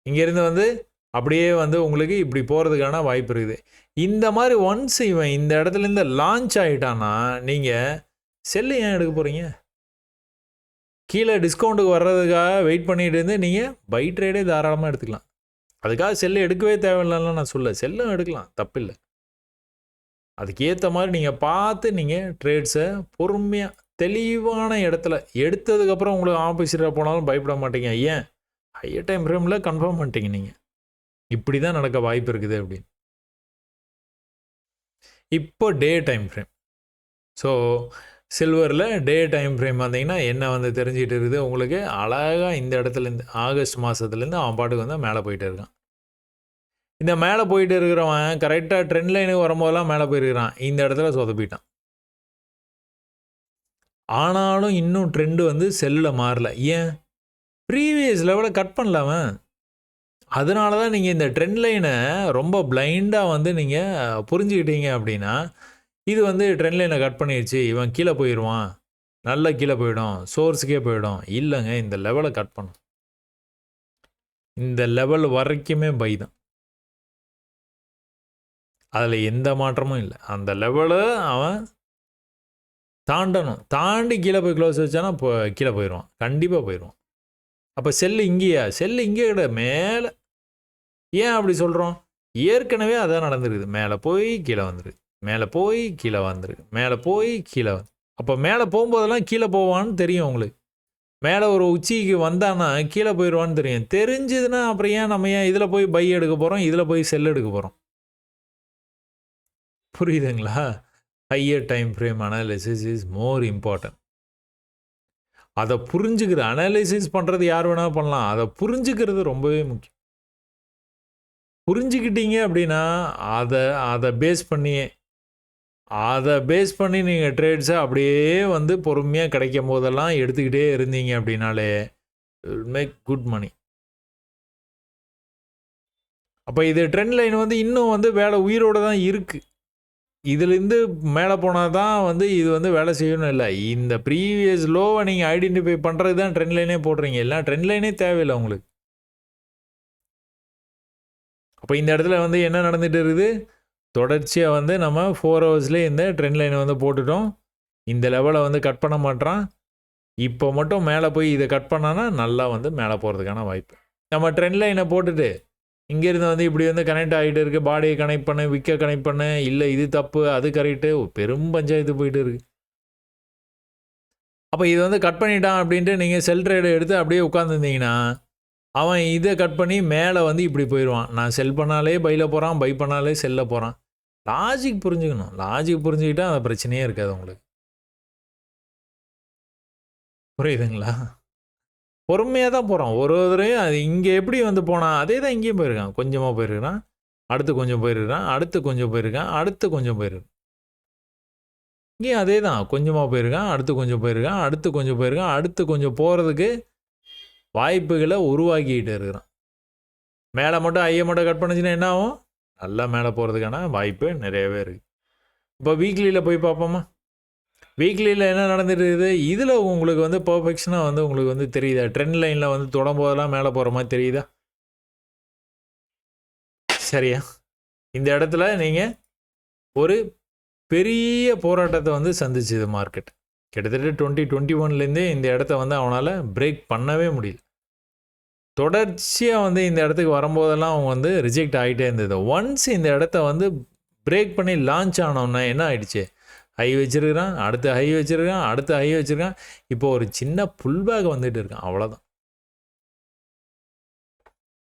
இங்கேருந்து வந்து அப்படியே வந்து உங்களுக்கு இப்படி போகிறதுக்கான வாய்ப்பு இருக்குது. இந்த மாதிரி ஒன்ஸ் இவன் இந்த இடத்துலேருந்து லான்ச் ஆகிட்டான்னா நீங்கள் செல்லு ஏன் எடுக்க போகிறீங்க? கீழே டிஸ்கவுண்ட்டுக்கு வர்றதுக்காக வெயிட் பண்ணிகிட்டு இருந்து நீங்கள் பை ட்ரேடே தாராளமாக எடுத்துக்கலாம். அதுக்காக செல்லு எடுக்கவே தேவையில்லைன்னு நான் சொல்ல, செல்லும் எடுக்கலாம், தப்பில்லை. அதுக்கேற்ற மாதிரி நீங்கள் பார்த்து நீங்கள் ட்ரேட்ஸை பொறுமையாக தெளிவான இடத்துல எடுத்ததுக்கப்புறம் உங்களுக்கு ஆப்போசிட்டாக போனாலும் பயப்பட மாட்டீங்க. ஏன்? ஹையர் டைம் ஃப்ரேமில் கன்ஃபார்ம் பண்ணிட்டீங்க நீங்கள் இப்படி தான் நடக்க வாய்ப்பு இருக்குது அப்படின்னு. இப்போ டே டைம் ஃப்ரேம். ஸோ சில்வரில் டே டைம் ஃப்ரேம் வந்தீங்கன்னா என்ன வந்து தெரிஞ்சிட்டு இருக்குது உங்களுக்கு, அழகாக இந்த இடத்துலேருந்து ஆகஸ்ட் மாதத்துலேருந்து அவன் பாட்டுக்கு வந்து மேலே போயிட்டு இருக்கான். இந்த மேலே போயிட்டு இருக்கிறவன் கரெக்டாக ட்ரெண்ட் லைனுக்கு வரும்போதெல்லாம் மேலே போயிருக்கிறான். இந்த இடத்துல சொதப்பிட்டான். ஆனாலும் இன்னும் ட்ரெண்டு வந்து செல்லில் மாறல. ஏன்? ப்ரீவியஸ் லெவலை கட் பண்ணலாமன். அதனால தான் நீங்கள் இந்த ட்ரெண்ட் லைனை ரொம்ப பிளைண்டாக வந்து நீங்கள் புரிஞ்சுக்கிட்டீங்க அப்படின்னா, இது வந்து ட்ரெண்ட் லைனை கட் பண்ணிடுச்சு, இவன் கீழே போயிடுவான், நல்லா கீழே போயிடும், சோர்ஸுக்கே போயிடும். இல்லைங்க, இந்த லெவலை கட் பண்ணும். இந்த லெவல் வரைக்குமே பை தான். அதில் எந்த மாற்றமும் இல்லை. அந்த லெவலை அவன் தாண்டணும். தாண்டி கீழே போய் க்ளோஸ் வச்சானா இப்போ கீழே போயிடுவான், கண்டிப்பாக போயிடுவான். அப்போ செல்லு இங்கேயா? செல்லு இங்கே கிடையாது, மேலே. ஏன் அப்படி சொல்கிறோம்? ஏற்கனவே அதான் நடந்துருக்குது. மேலே போய் கீழே வந்துருக்கு, மேலே போய் கீழே வந்துருக்கு, மேலே போய் கீழே வந்து. அப்போ மேலே போகும்போதெல்லாம் கீழே போவான்னு தெரியும் உங்களுக்கு. மேலே ஒரு உச்சிக்கு வந்தான்னா கீழே போயிடுவான்னு தெரியும். தெரிஞ்சதுன்னா அப்புறம் ஏன் நம்ம ஏன் இதில் போய் பை எடுக்க போகிறோம், இதில் போய் செல் எடுக்க போகிறோம்? புரியுதுங்களா? Higher time frame analysis is more important. அதை புரிஞ்சுக்கிற அனாலிசிஸ் பண்ணுறது யார் வேணால் பண்ணலாம், அதை புரிஞ்சுக்கிறது ரொம்பவே முக்கியம். புரிஞ்சுக்கிட்டீங்க அப்படின்னா அதை பேஸ் பண்ணி நீங்கள் ட்ரேட்ஸை அப்படியே வந்து பொறுமையாக கிடைக்கும் போதெல்லாம் எடுத்துக்கிட்டே இருந்தீங்க அப்படின்னாலே மேக் குட் மணி. அப்போ இது ட்ரெண்ட் லைன் வந்து இன்னும் வந்து வேலை உயிரோடு தான் இருக்குது. இதுலேருந்து மேலே போனால் தான் வந்து இது வந்து வேலை செய்யணும் இல்லை. இந்த ப்ரீவியஸ் லோவை நீங்கள் ஐடென்டிஃபை பண்ணுறது தான் ட்ரெண்ட் லைனே போடுறீங்க. இல்லை ட்ரெண்ட் லைனே தேவையில்லை உங்களுக்கு. அப்போ இந்த இடத்துல வந்து என்ன நடந்துகிட்டு இருக்குது? தொடர்ச்சியாக வந்து நம்ம 4 ஹவர்ஸ்லேயே இந்த ட்ரெண்ட் லைனை வந்து போட்டுட்டோம். இந்த லெவலை வந்து கட் பண்ண மாட்டான். இப்போ மட்டும் மேலே போய் இதை கட் பண்ணான்னா நல்லா வந்து மேலே போகிறதுக்கான வாய்ப்பு. நம்ம ட்ரெண்ட் லைனை போட்டுட்டு இங்கேருந்து வந்து இப்படி வந்து கனெக்ட் ஆகிட்டு இருக்குது. பாடியை கனெக்ட் பண்ணு, விற்க கனெக்ட் பண்ணு, இல்லை இது தப்பு அது கரெக்டு, பெரும் பஞ்சாயத்து போயிட்டு இருக்குது. அப்போ இது வந்து கட் பண்ணிட்டான் அப்படின்ட்டு நீங்கள் செல் ட்ரேடை எடுத்து அப்படியே உட்காந்துருந்தீங்கன்னா அவன் இதை கட் பண்ணி மேலே வந்து இப்படி போயிடுவான். நான் செல் பண்ணாலே பையில் போகிறான், பை பண்ணாலே செல்லில் போகிறான். லாஜிக் புரிஞ்சுக்கணும். லாஜிக் புரிஞ்சுக்கிட்டால் அந்த பிரச்சனையே இருக்காது உங்களுக்கு. புரியுதுங்களா? பொறுமையாக தான் போகிறான். ஒரு தடவையும் அது இங்கே எப்படி வந்து போனான் அதே தான் இங்கேயும் போயிருக்கான். கொஞ்சமாக போயிருக்கிறான், அடுத்து கொஞ்சம் போயிருக்கிறான், அடுத்து கொஞ்சம் போயிருக்கான், அடுத்து கொஞ்சம் போயிருக்கான். இங்கேயும் அதே தான், கொஞ்சமாக போயிருக்கான், அடுத்து கொஞ்சம் போயிருக்கான், அடுத்து கொஞ்சம் போயிருக்கான், அடுத்து கொஞ்சம் போகிறதுக்கு வாய்ப்புகளை உருவாக்கிக்கிட்டு இருக்கிறான். மேலே மட்டும் ஐயை மட்டும் கட் பண்ணிச்சுன்னா என்ன ஆகும்? நல்லா மேலே போகிறதுக்கான வாய்ப்பு நிறையவே இருக்குது. இப்போ வீக்லியில் போய் பார்ப்போமா? வீக்லியில் என்ன நடந்துட்டு இருக்குது? இதில் உங்களுக்கு வந்து பர்ஃபெக்ஷனாக வந்து உங்களுக்கு வந்து தெரியுதா? ட்ரெண்ட் லைனில் வந்து தொடம்போதெல்லாம் மேலே போகிற மாதிரி தெரியுதா? சரியா? இந்த இடத்துல நீங்கள் ஒரு பெரிய போராட்டத்தை வந்து சந்திச்சுது மார்க்கெட். கிட்டத்தட்ட 2021லேருந்தே இந்த இடத்த வந்து அவனால் பிரேக் பண்ணவே முடியல. தொடர்ச்சியாக வந்து இந்த இடத்துக்கு வரும்போதெல்லாம் அவங்க வந்து ரிஜெக்ட் ஆகிட்டே இருந்தது. ஒன்ஸ் இந்த இடத்த வந்து பிரேக் பண்ணி லான்ச் ஆனோன்னா என்ன ஆயிடுச்சு, ஹை வச்சுருக்கிறான், அடுத்த ஹை வச்சுருக்கான், அடுத்த ஹை வச்சுருக்கான். இப்போ ஒரு சின்ன புல் பேக் வந்துட்டு இருக்கான், அவ்வளோதான்.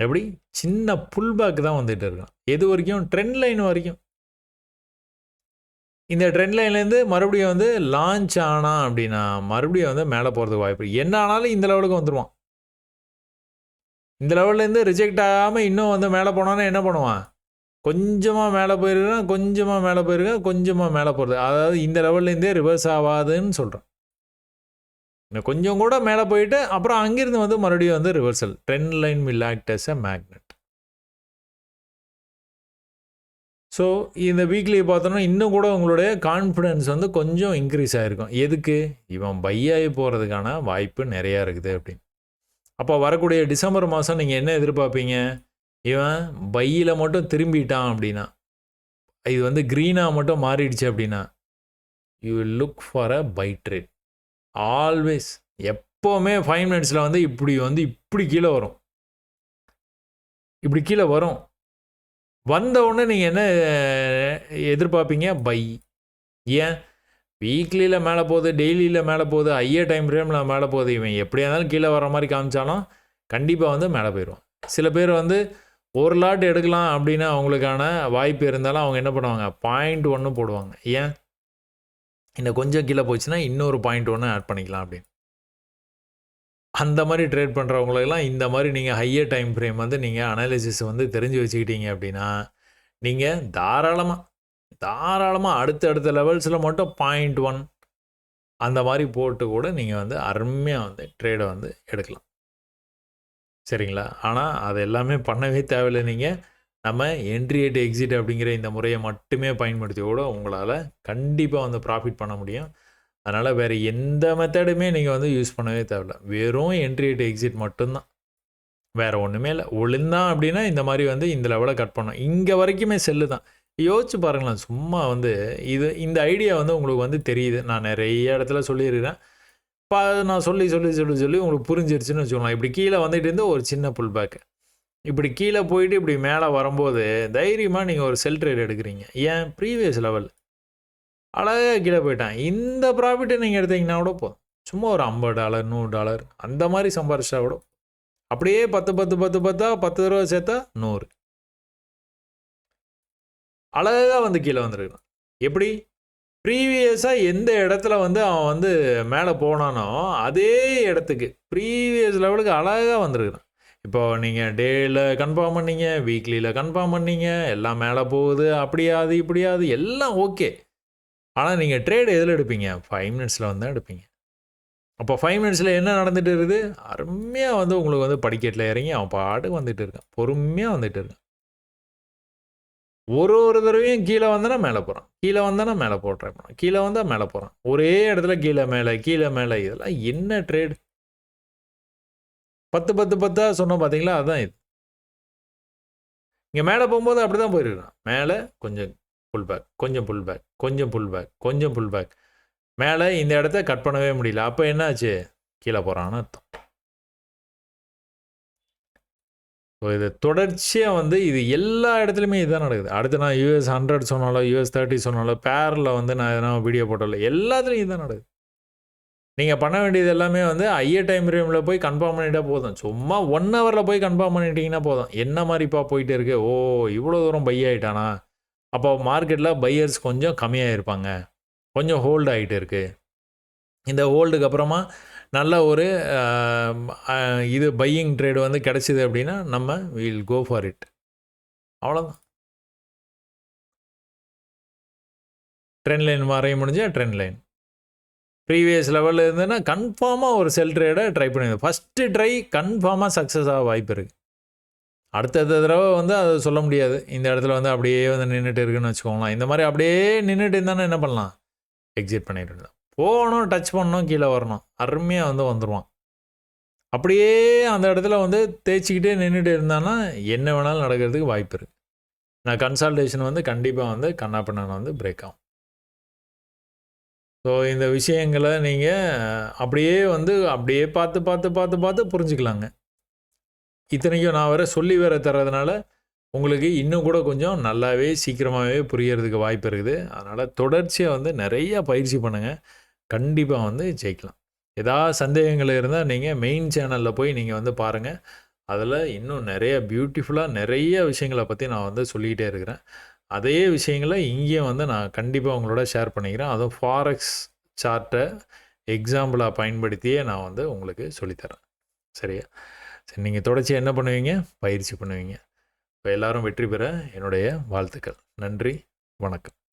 எப்படி சின்ன புல் பேக் தான் வந்துட்டு இருக்கான். எது வரைக்கும்? ட்ரெண்ட் லைன் வரைக்கும். இந்த ட்ரெண்ட் லைன்லேருந்து மறுபடியும் வந்து லான்ச் ஆனா அப்படின்னா மறுபடியும் வந்து மேலே போகிறதுக்கு வாய்ப்பு. என்ன ஆனாலும் இந்த லெவலுக்கு வந்துடுவான். இந்த லெவல்லேருந்து ரிஜெக்ட் ஆகாமல் இன்னும் வந்து மேலே போனான்னா என்ன பண்ணுவான்? கொஞ்சமாக மேலே போயிருக்கான், கொஞ்சமாக மேலே போயிருக்கான், கொஞ்சமாக மேலே போகிறது. அதாவது இந்த லெவல்லேருந்தே ரிவர்ஸ் ஆகாதுன்னு சொல்கிறேன். இன்னும் கொஞ்சம் கூட மேலே போயிட்டு அப்புறம் அங்கேருந்து வந்து மறுபடியும் வந்து reversal. Trend line will act as a magnet. So இந்த வீக்லி பார்த்தோன்னா இன்னும் கூட உங்களுடைய கான்ஃபிடென்ஸ் வந்து கொஞ்சம் இன்க்ரீஸ் ஆகிருக்கும். எதுக்கு? இவன் பை ஆகி போகிறதுக்கான வாய்ப்பு நிறையா இருக்குது அப்படின்னு. அப்போ வரக்கூடிய டிசம்பர் மாதம் நீங்கள் என்ன எதிர்பார்ப்பீங்க? இவன் பையில் மட்டும் திரும்பிட்டான் அப்படின்னா, இது வந்து க்ரீனாக மட்டும் மாறிடுச்சு அப்படின்னா, you will look for a buy trade. Always எப்போவுமே 5 மினிட்ஸில் வந்து இப்படி கீழே வரும். இப்படி கீழே வரும். வந்த உடனே நீங்கள் என்ன எதிர்பார்ப்பீங்க? பை. ஏன்? வீக்லியில் மேலே போகுது, டெய்லியில் மேலே போகுது, ஐயர் டைம் ஃப்ரேமில் மேலே போகுது. இவன் எப்படியா இருந்தாலும் கீழே வர மாதிரி காமிச்சாலும் கண்டிப்பாக வந்து மேலே போயிடுவான். சில பேர் வந்து ஒரு லாட் எடுக்கலாம் அப்படின்னு அவங்களுக்கான வாய்ப்பு இருந்தாலும் அவங்க என்ன பண்ணுவாங்க? 0.1 போடுவாங்க. ஏன்? இன்னும் கொஞ்சம் கீழே போச்சுன்னா இன்னொரு 0.1 ஆட் பண்ணிக்கலாம் அப்படின்னு. அந்த மாதிரி ட்ரேட் பண்ணுறவங்களுக்கெல்லாம் இந்த மாதிரி நீங்கள் ஹையர் டைம் ஃப்ரேம் வந்து நீங்கள் அனாலிசிஸ் வந்து தெரிஞ்சு வச்சுக்கிட்டீங்க அப்படின்னா, நீங்கள் தாராளமாக அடுத்த லெவல்ஸில் மட்டும் 0.1 அந்த மாதிரி போட்டு கூட நீங்கள் வந்து அருமையாக வந்து ட்ரேடை வந்து எடுக்கலாம். சரிங்களா? ஆனால் அது எல்லாமே பண்ணவே தேவையில்லை. நீங்கள் நம்ம என்ட்ரி அட் எக்ஸிட் அப்படிங்கிற இந்த முறையை மட்டுமே பயன்படுத்தி கூட உங்களால் கண்டிப்பாக வந்து ப்ராஃபிட் பண்ண முடியும். அதனால் வேறு எந்த மெத்தடுமே நீங்கள் வந்து யூஸ் பண்ணவே தேவையில்ல. வெறும் என்ட்ரி அட் எக்ஸிட் மட்டும்தான், வேறு ஒன்றுமே இல்லை. ஒழுந்தான் அப்படின்னா இந்த மாதிரி வந்து இந்த லெவலை கட் பண்ணணும். இங்கே வரைக்குமே செல்லு தான். யோசிச்சு பாருங்களேன். சும்மா வந்து இந்த ஐடியா வந்து உங்களுக்கு வந்து தெரியுது. நான் நிறைய இடத்துல சொல்லியிருக்கிறேன். நான் சொல்லி உங்களுக்கு புரிஞ்சிருச்சுன்னு வச்சுக்கோங்களேன். இப்படி கீழே வந்துட்டு இருந்து ஒரு சின்ன புல் பேக்கு, இப்படி கீழே போயிட்டு இப்படி மேலே வரும்போது தைரியமாக நீங்கள் ஒரு செல் ட்ரேட் எடுக்கிறீங்க. ஏன்? ப்ரீவியஸ் லெவல் அழகாக கீழே போயிட்டான். இந்த ப்ராஃபிட்டை நீங்கள் எடுத்தீங்கன்னா கூட போதும். சும்மா ஒரு $50 $100 அந்த மாதிரி சம்பாரிச்சா கூட அப்படியே 10 தடவை சேர்த்தா 100 அழகாக வந்து கீழே வந்துருக்கான். எப்படி? ப்ரீவியஸாக எந்த இடத்துல வந்து அவன் வந்து மேலே போனானோ அதே இடத்துக்கு ப்ரீவியஸ் லெவலுக்கு அழகாக வந்துருக்குறான். இப்போ நீங்கள் டேயில் கன்ஃபார்ம் பண்ணீங்க, வீக்லியில் கன்ஃபார்ம் பண்ணீங்க, எல்லாம் மேலே போகுது, அப்படியாது இப்படியாது எல்லாம் ஓகே. ஆனால் நீங்கள் ட்ரேட் எதில் எடுப்பீங்க? 5 மினிட்ஸில் வந்து தான் எடுப்பீங்க. அப்போ 5 மினிட்ஸில் என்ன நடந்துட்டு இருக்குது? அருமையாக வந்து உங்களுக்கு வந்து படிக்கட்டில் இறங்கி அவன் பாட்டுக்கு வந்துட்டு இருக்கான், பொறுமையாக வந்துட்டு இருக்கான். ஒரு தடவையும் கீழே வந்தனா மேலே போகிறான், கீழே வந்தானா மேலே போடுறேன், கீழே வந்தால் மேலே போகிறான். ஒரே இடத்துல கீழே மேலே இதெல்லாம் என்ன ட்ரேட்? 10 சொன்னோம் பார்த்தீங்களா? அதுதான் இது. இங்கே மேலே போகும்போது அப்படி தான் போயிருக்கான். மேலே கொஞ்சம் புல் பேக், கொஞ்சம் புல் பேக், கொஞ்சம் புல் பேக், கொஞ்சம் புல் பேக், மேலே இந்த இடத்த கட் பண்ணவே முடியல. அப்போ என்னாச்சு? கீழே போகிறான்னு அர்த்தம். ஸோ இது தொடர்ச்சியாக வந்து இது எல்லா இடத்துலையுமே இதுதான் நடக்குது. அடுத்து நான் US 100 சொன்னாலோ US 30 சொன்னாலோ பேரில் வந்து நான் எதனா வீடியோ போட்டாலோ எல்லாத்துலேயும் இதுதான் நடக்குது. நீங்கள் பண்ண வேண்டியது எல்லாமே வந்து ஹையர் டைம் ஃப்ரேமில் போய் கன்ஃபார்ம் பண்ணிட்டா போதும். சும்மா 1 ஹவரில் போய் கன்ஃபார்ம் பண்ணிட்டீங்கன்னா போதும். என்ன மாதிரிப்பா போயிட்டே இருக்கு? ஓ, இவ்வளோ தூரம் பை ஆகிட்டானா? அப்போ மார்க்கெட்டில் பையர்ஸ் கொஞ்சம் கம்மியாக இருப்பாங்க, கொஞ்சம் ஹோல்டு ஆகிட்டு இருக்குது. இந்த ஹோல்டுக்கு அப்புறமா நல்ல ஒரு இது பையிங் ட்ரேடு வந்து கிடச்சிது அப்படின்னா நம்ம வில் கோ ஃபார் இட். அவ்வளோதான். ட்ரெண்ட் லைன் வரைய முடிஞ்சால் ட்ரெண்ட் லைன் ப்ரீவியஸ் லெவலில் இருந்ததுன்னா கன்ஃபார்மாக ஒரு செல் ட்ரேடை ட்ரை பண்ணிடுது. ஃபஸ்ட்டு ட்ரை கன்ஃபார்மாக சக்ஸஸ் ஆக வாய்ப்பு இருக்குது. அடுத்த தடவை வந்து அதை சொல்ல முடியாது. இந்த இடத்துல வந்து அப்படியே வந்து நின்றுட்டு இருக்குன்னு வச்சுக்கோங்களேன். இந்த மாதிரி அப்படியே நின்றுட்டு இருந்தானே என்ன பண்ணலாம்? எக்ஸிட் பண்ணிட்டு போகணும், டச் பண்ணணும், கீழே வரணும், அருமையாக வந்து வந்துடுவான். அப்படியே அந்த இடத்துல வந்து தேய்ச்சிக்கிட்டே நின்றுட்டு இருந்தான்னா என்ன வேணாலும் நடக்கிறதுக்கு வாய்ப்பு இருக்குது. நான் கன்சல்டேஷன் வந்து கண்டிப்பாக வந்து கண்ணாப்பிண்ணான வந்து பிரேக் ஆகும். ஸோ இந்த விஷயங்களை நீங்கள் அப்படியே பார்த்து புரிஞ்சுக்கலாங்க. இத்தனைக்கும் நான் சொல்லி தர்றதுனால உங்களுக்கு இன்னும் கூட கொஞ்சம் நல்லாவே சீக்கிரமாகவே புரியறதுக்கு வாய்ப்பு இருக்குது. அதனால் தொடர்ச்சியாக நிறையா பயிற்சி பண்ணுங்கள். கண்டிப்பாக ஜெயிக்கலாம். ஏதாவது சந்தேகங்கள் இருந்தால் நீங்கள் மெயின் சேனலில் போய் நீங்கள் பாருங்கள். அதில் இன்னும் நிறைய பியூட்டிஃபுல்லாக நிறைய விஷயங்களை பற்றி நான் சொல்லிக்கிட்டே இருக்கிறேன். அதே விஷயங்களை இங்கேயும் நான் கண்டிப்பாக உங்களோட ஷேர் பண்ணிக்கிறேன். அதுவும் ஃபாரெக்ஸ் சார்ட்டை எக்ஸாம்பிளாக பயன்படுத்தியே நான் உங்களுக்கு சொல்லித்தரேன். சரியா? சரி, நீங்கள் தொடர்ச்சியாக என்ன பண்ணுவீங்க? பயிற்சி பண்ணுவீங்க. இப்போ எல்லோரும் வெற்றி பெற என்னுடைய வாழ்த்துக்கள். நன்றி, வணக்கம்.